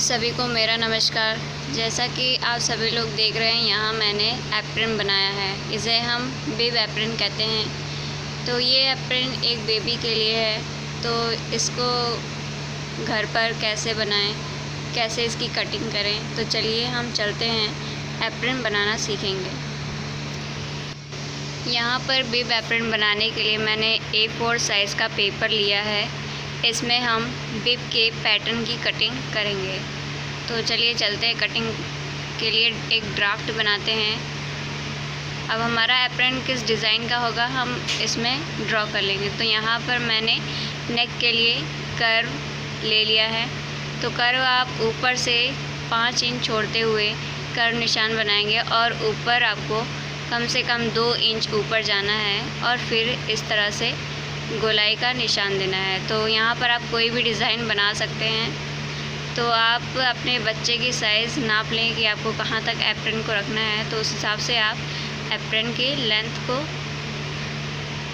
सभी को मेरा नमस्कार। जैसा कि आप सभी लोग देख रहे हैं, यहाँ मैंने एप्रन बनाया है। इसे हम बिब एप्रन कहते हैं। तो ये एप्रन एक बेबी के लिए है। तो इसको घर पर कैसे बनाएं, कैसे इसकी कटिंग करें, तो चलिए हम चलते हैं, एप्रन बनाना सीखेंगे। यहाँ पर बिब एप्रन बनाने के लिए मैंने A4 साइज़ का पेपर लिया है। इसमें हम बिब के पैटर्न की कटिंग करेंगे। तो चलिए चलते हैं, कटिंग के लिए एक ड्राफ्ट बनाते हैं। अब हमारा एप्रन किस डिज़ाइन का होगा हम इसमें ड्रॉ कर लेंगे। तो यहाँ पर मैंने नेक के लिए कर्व ले लिया है। तो कर्व आप ऊपर से 5 इंच छोड़ते हुए कर्व निशान बनाएंगे और ऊपर आपको कम से कम 2 इंच ऊपर जाना है और फिर इस तरह से गोलाई का निशान देना है। तो यहाँ पर आप कोई भी डिज़ाइन बना सकते हैं। तो आप अपने बच्चे की साइज़ नाप लें कि आपको कहाँ तक एप्रन को रखना है। तो उस हिसाब से आप एप्रन की लेंथ को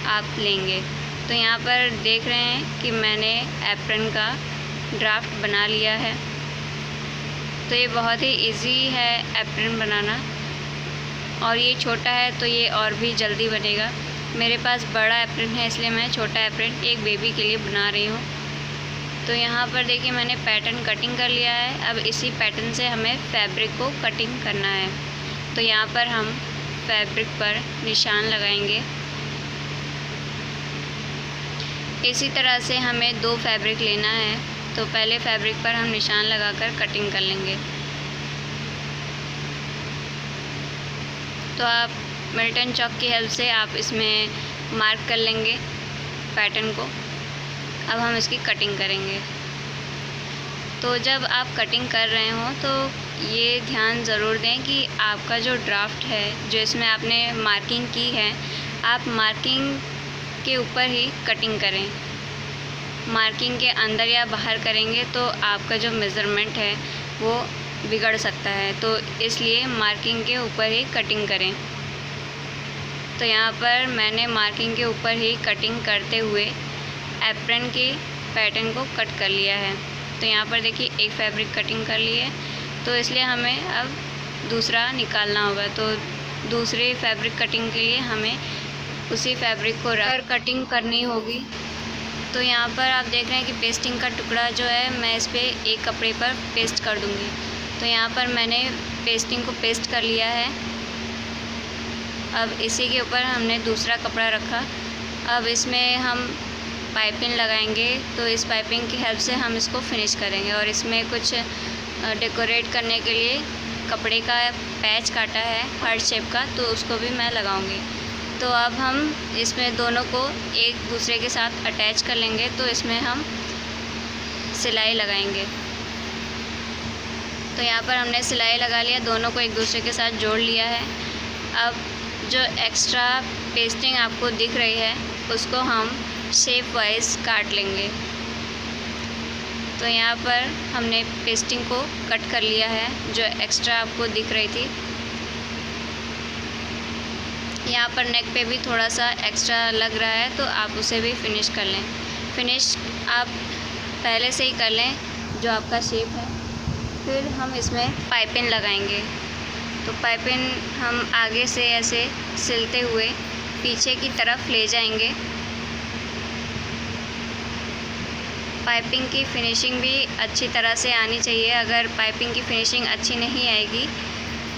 आप लेंगे। तो यहाँ पर देख रहे हैं कि मैंने एप्रन का ड्राफ्ट बना लिया है। तो ये बहुत ही इजी है एप्रन बनाना, और ये छोटा है तो ये और भी जल्दी बनेगा। मेरे पास बड़ा एप्रन है, इसलिए मैं छोटा एप्रन एक बेबी के लिए बना रही हूँ। तो यहाँ पर देखिए मैंने पैटर्न कटिंग कर लिया है। अब इसी पैटर्न से हमें फैब्रिक को कटिंग करना है। तो यहाँ पर हम फैब्रिक पर निशान लगाएंगे। इसी तरह से हमें 2 फैब्रिक लेना है। तो पहले फैब्रिक पर हम निशान लगाकर कटिंग कर लेंगे। तो आप मिल्टन चॉक की हेल्प से आप इसमें मार्क कर लेंगे पैटर्न को। अब हम इसकी कटिंग करेंगे। तो जब आप कटिंग कर रहे हो तो ये ध्यान ज़रूर दें कि आपका जो ड्राफ्ट है, जो इसमें आपने मार्किंग की है, आप मार्किंग के ऊपर ही कटिंग करें। मार्किंग के अंदर या बाहर करेंगे तो आपका जो मेज़रमेंट है वो बिगड़ सकता है। तो इसलिए मार्किंग के ऊपर ही कटिंग करें। तो यहाँ पर मैंने मार्किंग के ऊपर ही कटिंग करते हुए एप्रन के पैटर्न को कट कर लिया है। तो यहाँ पर देखिए एक फैब्रिक कटिंग कर ली है। तो इसलिए हमें अब दूसरा निकालना होगा। तो दूसरे फैब्रिक कटिंग के लिए हमें उसी फैब्रिक को रख कर कटिंग करनी होगी। तो यहाँ पर आप देख रहे हैं कि पेस्टिंग का टुकड़ा जो है मैं इस पर एक कपड़े पर पेस्ट कर दूँगी। तो यहाँ पर मैंने पेस्टिंग को पेस्ट कर लिया है। अब इसी के ऊपर हमने दूसरा कपड़ा रखा। अब इसमें हम पाइपिंग लगाएंगे। तो इस पाइपिंग की हेल्प से हम इसको फिनिश करेंगे। और इसमें कुछ डेकोरेट करने के लिए कपड़े का पैच काटा है हार्ट शेप का, तो उसको भी मैं लगाऊंगी। तो अब हम इसमें दोनों को एक दूसरे के साथ अटैच कर लेंगे। तो इसमें हम सिलाई लगाएंगे। तो यहाँ पर हमने सिलाई लगा लिया, दोनों को एक दूसरे के साथ जोड़ लिया है। अब जो एक्स्ट्रा पेस्टिंग आपको दिख रही है उसको हम शेप वाइज काट लेंगे। तो यहाँ पर हमने पेस्टिंग को कट कर लिया है जो एक्स्ट्रा आपको दिख रही थी। यहाँ पर नेक पे भी थोड़ा सा एक्स्ट्रा लग रहा है, तो आप उसे भी फिनिश कर लें। फिनिश आप पहले से ही कर लें जो आपका शेप है। फिर हम इसमें पाइपिंग लगाएंगे। तो पाइपिंग हम आगे से ऐसे सिलते हुए पीछे की तरफ ले जाएंगे। पाइपिंग की फिनिशिंग भी अच्छी तरह से आनी चाहिए। अगर पाइपिंग की फिनिशिंग अच्छी नहीं आएगी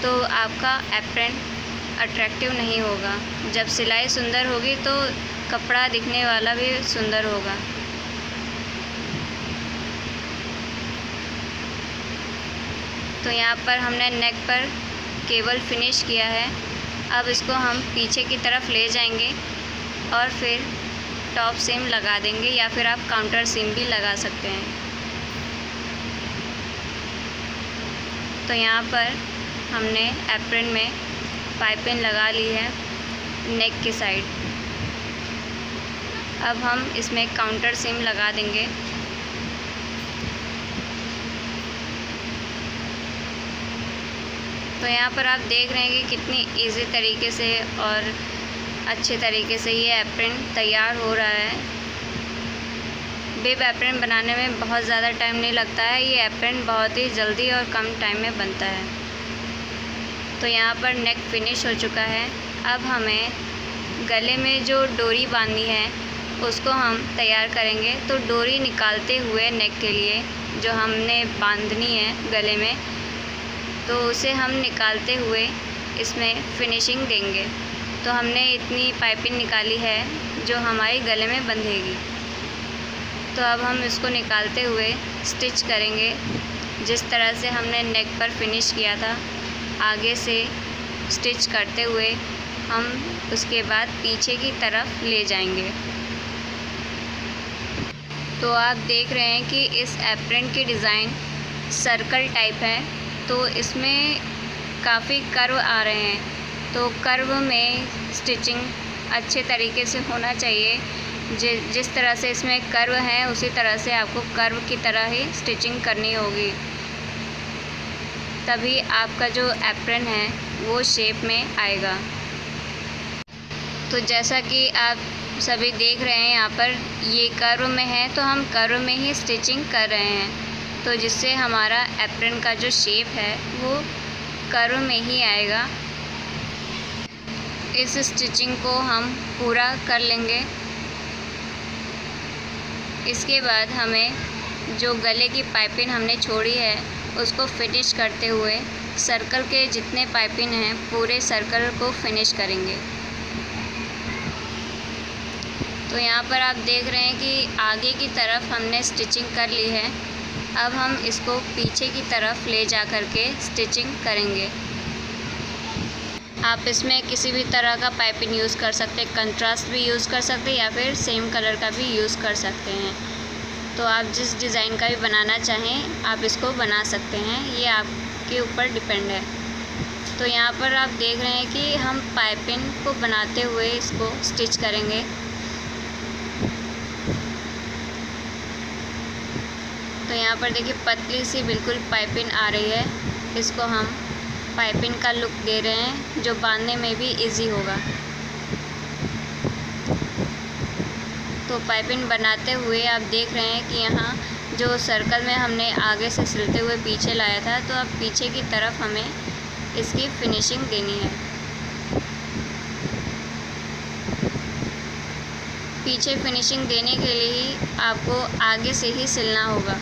तो आपका एप्रन अट्रैक्टिव नहीं होगा। जब सिलाई सुंदर होगी तो कपड़ा दिखने वाला भी सुंदर होगा। तो यहाँ पर हमने नेक पर केवल फिनिश किया है। अब इसको हम पीछे की तरफ ले जाएंगे और फिर टॉप सीम लगा देंगे, या फिर आप काउंटर सीम भी लगा सकते हैं। तो यहाँ पर हमने एप्रन में पाइपिंग लगा ली है नेक के साइड। अब हम इसमें काउंटर सीम लगा देंगे। तो यहाँ पर आप देख रहे हैं कि कितनी इजी तरीके से और अच्छे तरीके से ये एप्रन तैयार हो रहा है। बिब एप्रन बनाने में बहुत ज़्यादा टाइम नहीं लगता है। ये एप्रन बहुत ही जल्दी और कम टाइम में बनता है। तो यहाँ पर नेक फिनिश हो चुका है। अब हमें गले में जो डोरी बांधनी है उसको हम तैयार करेंगे। तो डोरी निकालते हुए नेक के लिए जो हमने बांधनी है गले में, तो उसे हम निकालते हुए इसमें फिनिशिंग देंगे। तो हमने इतनी पाइपिंग निकाली है जो हमारे गले में बंधेगी। तो अब हम इसको निकालते हुए स्टिच करेंगे जिस तरह से हमने नेक पर फिनिश किया था। आगे से स्टिच करते हुए हम उसके बाद पीछे की तरफ ले जाएंगे। तो आप देख रहे हैं कि इस एप्रन की डिज़ाइन सर्कल टाइप है, तो इसमें काफ़ी कर्व आ रहे हैं। तो कर्व में स्टिचिंग अच्छे तरीके से होना चाहिए। जिस तरह से इसमें कर्व है उसी तरह से आपको कर्व की तरह ही स्टिचिंग करनी होगी, तभी आपका जो एप्रन है वो शेप में आएगा। तो जैसा कि आप सभी देख रहे हैं यहाँ पर ये कर्व में है, तो हम कर्व में ही स्टिचिंग कर रहे हैं। तो जिससे हमारा एप्रन का जो शेप है वो कर्व में ही आएगा। इस स्टिचिंग को हम पूरा कर लेंगे। इसके बाद हमें जो गले की पाइपिंग हमने छोड़ी है उसको फिनिश करते हुए सर्कल के जितने पाइपिंग हैं पूरे सर्कल को फिनिश करेंगे। तो यहाँ पर आप देख रहे हैं कि आगे की तरफ हमने स्टिचिंग कर ली है। अब हम इसको पीछे की तरफ ले जा कर के स्टिचिंग करेंगे। आप इसमें किसी भी तरह का पाइपिंग यूज़ कर सकते हैं, कंट्रास्ट भी यूज़ कर सकते हैं या फिर सेम कलर का भी यूज़ कर सकते हैं। तो आप जिस डिज़ाइन का भी बनाना चाहें आप इसको बना सकते हैं, ये आपके ऊपर डिपेंड है। तो यहाँ पर आप देख रहे हैं कि हम पाइपिंग को बनाते हुए इसको स्टिच करेंगे। तो यहाँ पर देखिए पतली सी बिल्कुल पाइपिंग आ रही है। इसको हम पाइपिंग का लुक दे रहे हैं जो बांधने में भी इजी होगा। तो पाइपिंग बनाते हुए आप देख रहे हैं कि यहाँ जो सर्कल में हमने आगे से सिलते हुए पीछे लाया था, तो अब पीछे की तरफ हमें इसकी फिनिशिंग देनी है। पीछे फिनिशिंग देने के लिए ही आपको आगे से ही सिलना होगा,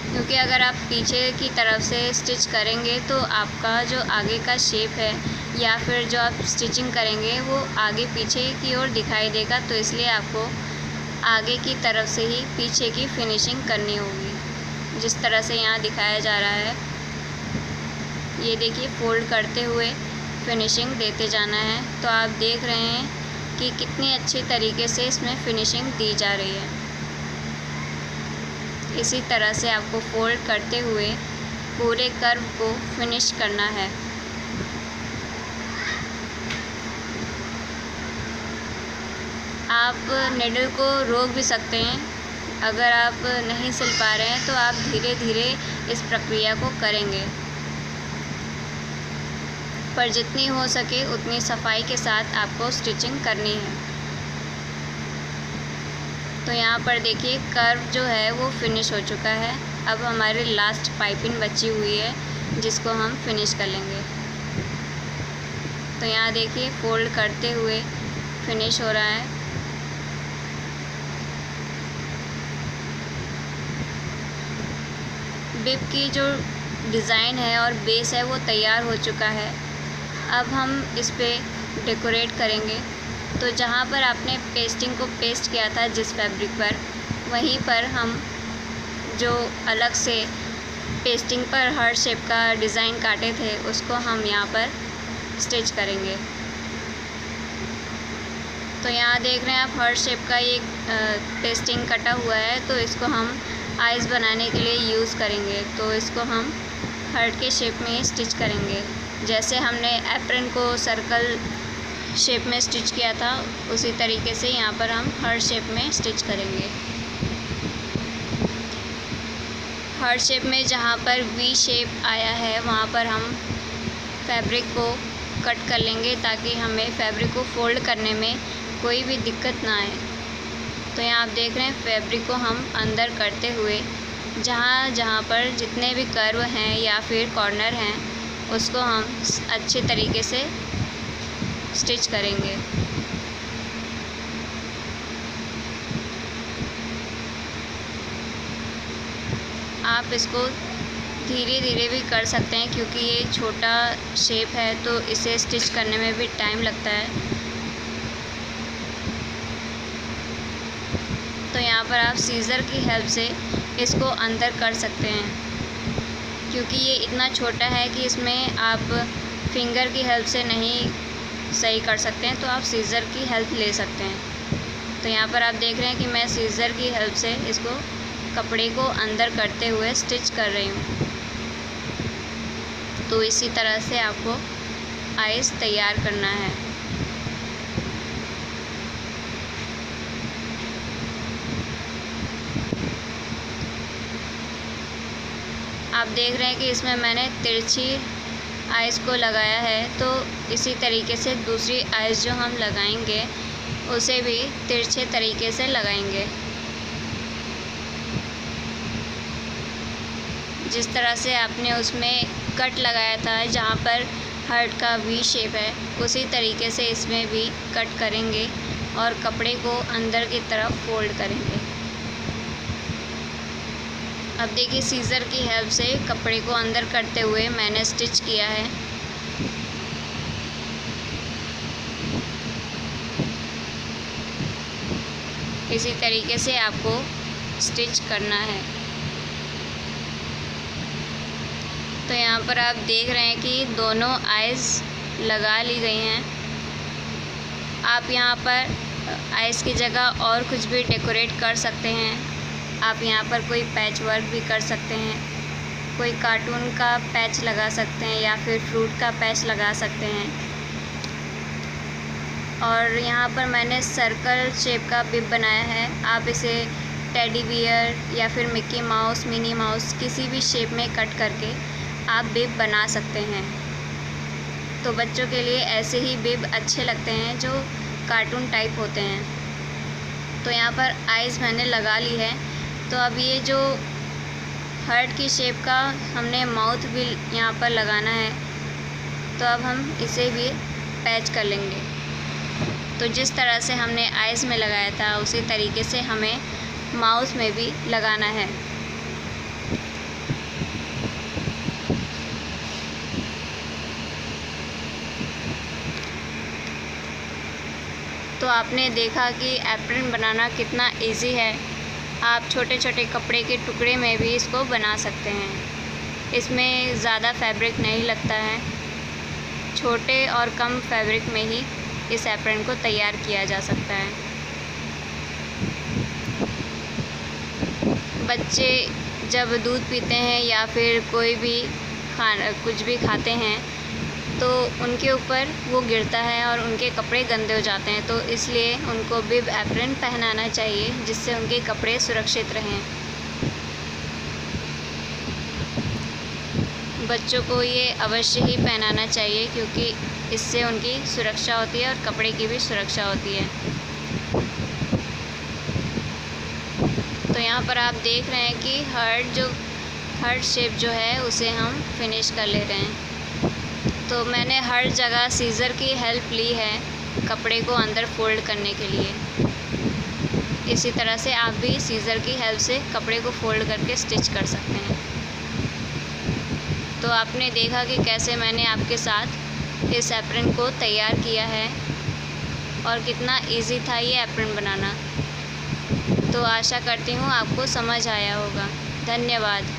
क्योंकि अगर आप पीछे की तरफ से स्टिच करेंगे तो आपका जो आगे का शेप है या फिर जो आप स्टिचिंग करेंगे वो आगे पीछे की ओर दिखाई देगा। तो इसलिए आपको आगे की तरफ से ही पीछे की फिनिशिंग करनी होगी, जिस तरह से यहाँ दिखाया जा रहा है। ये देखिए फोल्ड करते हुए फिनिशिंग देते जाना है। तो आप देख रहे हैं कि कितनी अच्छी तरीके से इसमें फिनिशिंग दी जा रही है। इसी तरह से आपको फोल्ड करते हुए पूरे कर्व को फिनिश करना है। आप निडल को रोक भी सकते हैं। अगर आप नहीं सिल पा रहे हैं तो आप धीरे धीरे इस प्रक्रिया को करेंगे, पर जितनी हो सके उतनी सफाई के साथ आपको स्टिचिंग करनी है। तो यहाँ पर देखिए कर्व जो है वो फिनिश हो चुका है। अब हमारे लास्ट पाइपिंग बची हुई है जिसको हम फिनिश कर लेंगे। तो यहाँ देखिए फोल्ड करते हुए फिनिश हो रहा है। बिब की जो डिज़ाइन है और बेस है वो तैयार हो चुका है। अब हम इस पे डेकोरेट करेंगे। तो जहाँ पर आपने पेस्टिंग को पेस्ट किया था जिस फैब्रिक पर, वहीं पर हम जो अलग से पेस्टिंग पर हार्ट शेप का डिज़ाइन काटे थे उसको हम यहाँ पर स्टिच करेंगे। तो यहाँ देख रहे हैं आप हार्ट शेप का ये पेस्टिंग कटा हुआ है, तो इसको हम आइज़ बनाने के लिए यूज़ करेंगे। तो इसको हम हार्ट के शेप में ही स्टिच करेंगे। जैसे हमने एप्रन को सर्कल शेप में स्टिच किया था उसी तरीके से यहाँ पर हम हार्ट शेप में स्टिच करेंगे। हार्ट शेप में जहाँ पर वी शेप आया है वहाँ पर हम फैब्रिक को कट कर लेंगे ताकि हमें फैब्रिक को फोल्ड करने में कोई भी दिक्कत ना आए। तो यहाँ आप देख रहे हैं फैब्रिक को हम अंदर करते हुए जहाँ जहाँ पर जितने भी कर्व हैं या फिर कॉर्नर हैं उसको हम अच्छे तरीके से स्टिच करेंगे। आप इसको धीरे धीरे भी कर सकते हैं क्योंकि ये छोटा शेप है तो इसे स्टिच करने में भी टाइम लगता है। तो यहाँ पर आप सीज़र की हेल्प से इसको अंदर कर सकते हैं क्योंकि ये इतना छोटा है कि इसमें आप फिंगर की हेल्प से नहीं सही कर सकते हैं, तो आप सीज़र की हेल्प ले सकते हैं। तो यहाँ पर आप देख रहे हैं कि मैं सीज़र की हेल्प से इसको कपड़े को अंदर करते हुए स्टिच कर रही हूँ। तो इसी तरह से आपको आइस तैयार करना है। आप देख रहे हैं कि इसमें मैंने तिरछी आइस को लगाया है, तो इसी तरीके से दूसरी आइस जो हम लगाएंगे उसे भी तिरछे तरीके से लगाएंगे। जिस तरह से आपने उसमें कट लगाया था जहाँ पर हार्ट का वी शेप है, उसी तरीके से इसमें भी कट करेंगे और कपड़े को अंदर की तरफ फोल्ड करेंगे। अब देखिए सीज़र की हेल्प से कपड़े को अंदर करते हुए मैंने स्टिच किया है। इसी तरीके से आपको स्टिच करना है। तो यहाँ पर आप देख रहे हैं कि दोनों आइस लगा ली गई हैं। आप यहाँ पर आइस की जगह और कुछ भी डेकोरेट कर सकते हैं। आप यहाँ पर कोई पैच वर्क भी कर सकते हैं, कोई कार्टून का पैच लगा सकते हैं या फिर फ्रूट का पैच लगा सकते हैं। और यहाँ पर मैंने सर्कल शेप का बिब बनाया है। आप इसे टेडी बियर या फिर मिक्की माउस, मिनी माउस किसी भी शेप में कट करके आप बिब बना सकते हैं। तो बच्चों के लिए ऐसे ही बिब अच्छे लगते हैं जो कार्टून टाइप होते हैं। तो यहाँ पर आइज़ मैंने लगा ली है। तो अब ये जो हार्ट की शेप का हमने माउथ भी यहाँ पर लगाना है, तो अब हम इसे भी पैच कर लेंगे। तो जिस तरह से हमने आइज़ में लगाया था उसी तरीके से हमें माउथ में भी लगाना है। तो आपने देखा कि एप्रन बनाना कितना इजी है। आप छोटे छोटे कपड़े के टुकड़े में भी इसको बना सकते हैं। इसमें ज़्यादा फैब्रिक नहीं लगता है, छोटे और कम फैब्रिक में ही इस एप्रन को तैयार किया जा सकता है। बच्चे जब दूध पीते हैं या फिर कोई भी कुछ भी खाते हैं तो उनके ऊपर वो गिरता है और उनके कपड़े गंदे हो जाते हैं, तो इसलिए उनको बिब एप्रन पहनाना चाहिए जिससे उनके कपड़े सुरक्षित रहें। बच्चों को ये अवश्य ही पहनाना चाहिए क्योंकि इससे उनकी सुरक्षा होती है और कपड़े की भी सुरक्षा होती है। तो यहाँ पर आप देख रहे हैं कि हार्ट शेप जो है उसे हम फिनिश कर ले रहे हैं। तो मैंने हर जगह सीज़र की हेल्प ली है कपड़े को अंदर फोल्ड करने के लिए। इसी तरह से आप भी सीज़र की हेल्प से कपड़े को फोल्ड करके स्टिच कर सकते हैं। तो आपने देखा कि कैसे मैंने आपके साथ इस एप्रन को तैयार किया है और कितना इजी था ये एप्रन बनाना। तो आशा करती हूँ आपको समझ आया होगा। धन्यवाद।